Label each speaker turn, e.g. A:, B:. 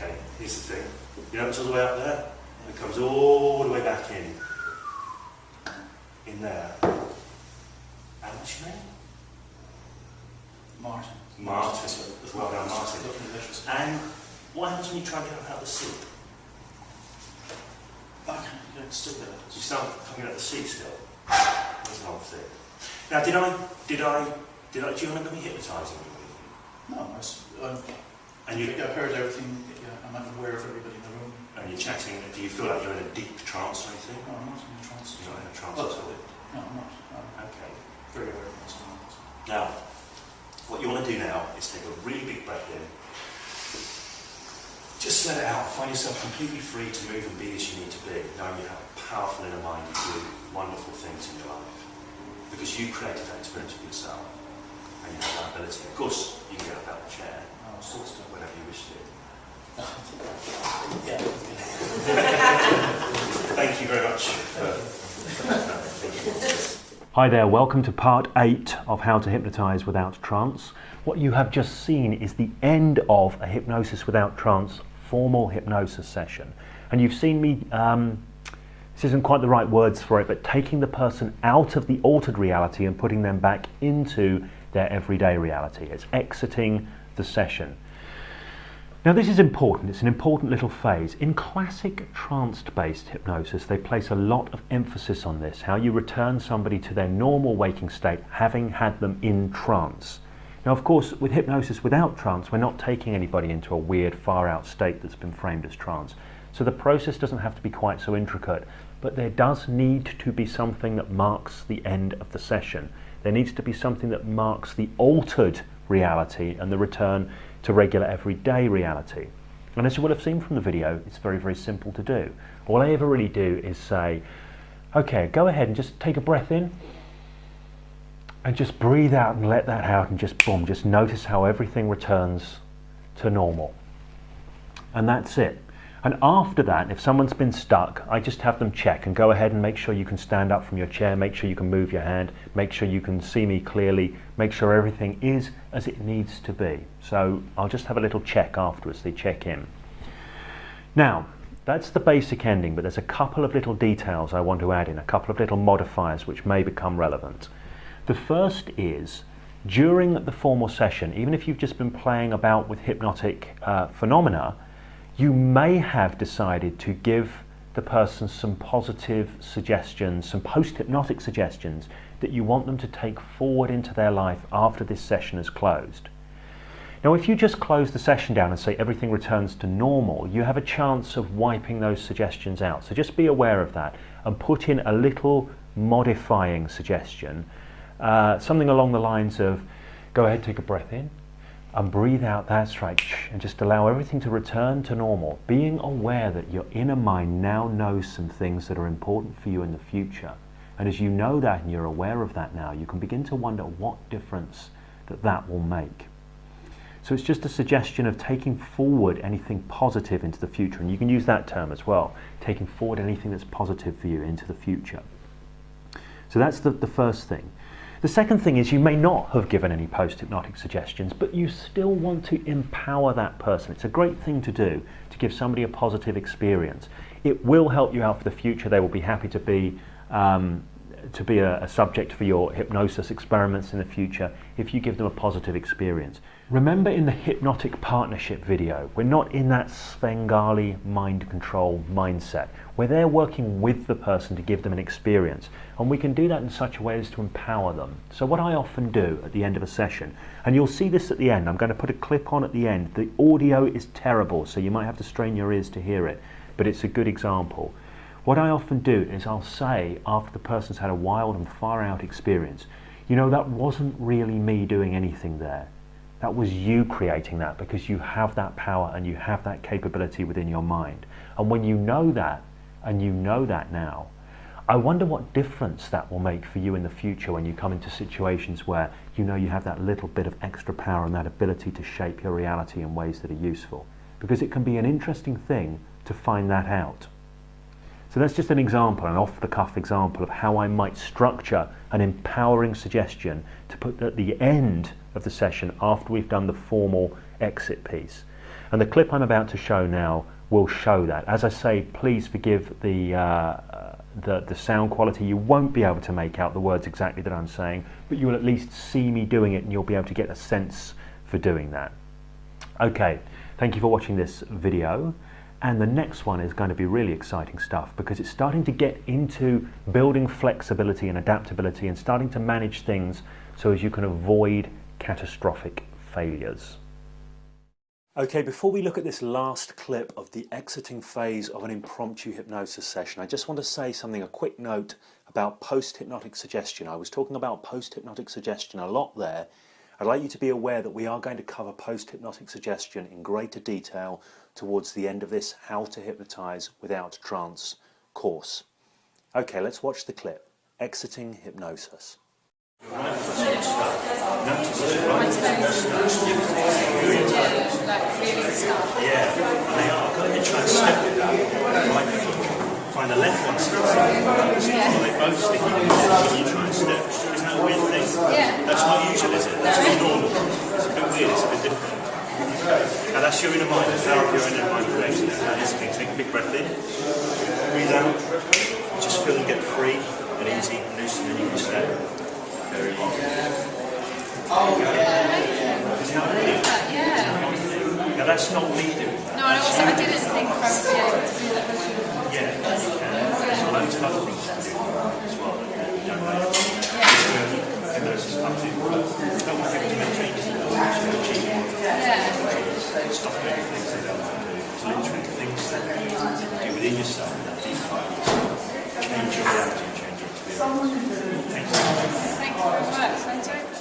A: Okay, here's the thing. You know it's all the way up there? It comes all the way back in. In there. And what's your name?
B: Martin.
A: Martin. Well done, Martin. And what happens when you try and get out of the seat?
B: I can't still get it.
A: You start coming out of the seat still. That's the whole thing. Now, do you remember me hypnotising you?
B: No,
A: And you
B: I heard everything. Yeah, I'm aware of everybody in the room.
A: And you're chatting. Do you feel like you're in a deep trance or anything?
B: No, I'm not in a trance.
A: You're not in a trance at all.
B: No, I'm not.
A: Okay.
B: Very aware of what's going on.
A: Now, what you want to do now is take a really big breath in. Just let it out. Find yourself completely free to move and be as you need to be, knowing you have a powerful inner mind to do wonderful things in your life. Because you created that experience for yourself. And you have that ability. Of course, you can get up out of the chair. Whenever you wish to.
B: Yeah.
A: Thank you very much.
C: Hi there, welcome to part 8 of How to Hypnotise Without Trance. What you have just seen is the end of a Hypnosis Without Trance formal hypnosis session. And you've seen me, this isn't quite the right words for it, but taking the person out of the altered reality and putting them back into their everyday reality. It's exiting the session. Now this is important, it's an important little phase. In classic trance-based hypnosis, they place a lot of emphasis on this, how you return somebody to their normal waking state, having had them in trance. Now of course, with hypnosis without trance, we're not taking anybody into a weird, far-out state that's been framed as trance. So the process doesn't have to be quite so intricate, but there does need to be something that marks the end of the session. There needs to be something that marks the altered reality and the return to regular everyday reality. And as you will have seen from the video, it's very, very simple to do. All I ever really do is say, okay, go ahead and just take a breath in and just breathe out and let that out and just boom, just notice how everything returns to normal. And that's it. And after that, if someone's been stuck, I just have them check and go ahead and make sure you can stand up from your chair, make sure you can move your hand, make sure you can see me clearly, make sure everything is as it needs to be. So I'll just have a little check afterwards, they check in. Now, that's the basic ending, but there's a couple of little details I want to add in, a couple of little modifiers which may become relevant. The first is, during the formal session, even if you've just been playing about with hypnotic phenomena, you may have decided to give the person some positive suggestions, some post-hypnotic suggestions that you want them to take forward into their life after this session is closed. Now, if you just close the session down and say everything returns to normal, you have a chance of wiping those suggestions out. So just be aware of that and put in a little modifying suggestion, something along the lines of, go ahead, take a breath in, and breathe out, that's right, and just allow everything to return to normal, being aware that your inner mind now knows some things that are important for you in the future. And as you know that and you're aware of that now, you can begin to wonder what difference that will make. So it's just a suggestion of taking forward anything positive into the future, and you can use that term as well, taking forward anything that's positive for you into the future. So that's the first thing. The second thing is, you may not have given any post-hypnotic suggestions, but you still want to empower that person. It's a great thing to do, to give somebody a positive experience. It will help you out for the future. They will be happy to be a subject for your hypnosis experiments in the future if you give them a positive experience. Remember, in the hypnotic partnership video, we're not in that Svengali mind control mindset. We're there working with the person to give them an experience, and we can do that in such a way as to empower them. So what I often do at the end of a session, and you'll see this at the end, I'm going to put a clip on at the end. The audio is terrible, so you might have to strain your ears to hear it, but it's a good example. What I often do is I'll say, after the person's had a wild and far out experience, you know, that wasn't really me doing anything there. That was you creating that, because you have that power and you have that capability within your mind. And when you know that, and you know that now, I wonder what difference that will make for you in the future when you come into situations where you know you have that little bit of extra power and that ability to shape your reality in ways that are useful. Because it can be an interesting thing to find that out. So that's just an example, an off-the-cuff example of how I might structure an empowering suggestion to put at the end of the session after we've done the formal exit piece. And the clip I'm about to show now will show that. As I say, please forgive the sound quality. You won't be able to make out the words exactly that I'm saying, but you will at least see me doing it and you'll be able to get a sense for doing that. Okay, thank you for watching this video. And the next one is going to be really exciting stuff because it's starting to get into building flexibility and adaptability and starting to manage things so as you can avoid catastrophic failures. Okay, before we look at this last clip of the exiting phase of an impromptu hypnosis session, I just want to say something, a quick note about post-hypnotic suggestion. I was talking about post-hypnotic suggestion a lot there. I'd like you to be aware that we are going to cover post-hypnotic suggestion in greater detail towards the end of this How to Hypnotize Without Trance course. Okay, let's watch the clip. Exiting hypnosis.
A: Yeah, they are. Go ahead and try and step with that right foot. Find the left one step. They both stick in you try and step. Isn't that a weird thing?
D: Yeah.
A: That's not usual, is it? That's not normal. It's a bit weird, it's a bit different. Now that's your inner mind, the power of your inner mind creating it. That is the thing. Take a big breath in, breathe out, just feel and get free and easy and loose, and then you can step. Very easy.
D: Yeah.
A: Now that's not me doing that.
D: No, and also I didn't think I would be able to do that with you.
A: Yeah, you can. There's loads of other things you can do as well that you don't know. Hypnosis comes in. Don't want people to make changes in their lives to achieve more. Stop doing things they don't want to do. It's literally things that you do within yourself that deep change your reality and change your experience. Thank you.
D: Thank you very much. I enjoyed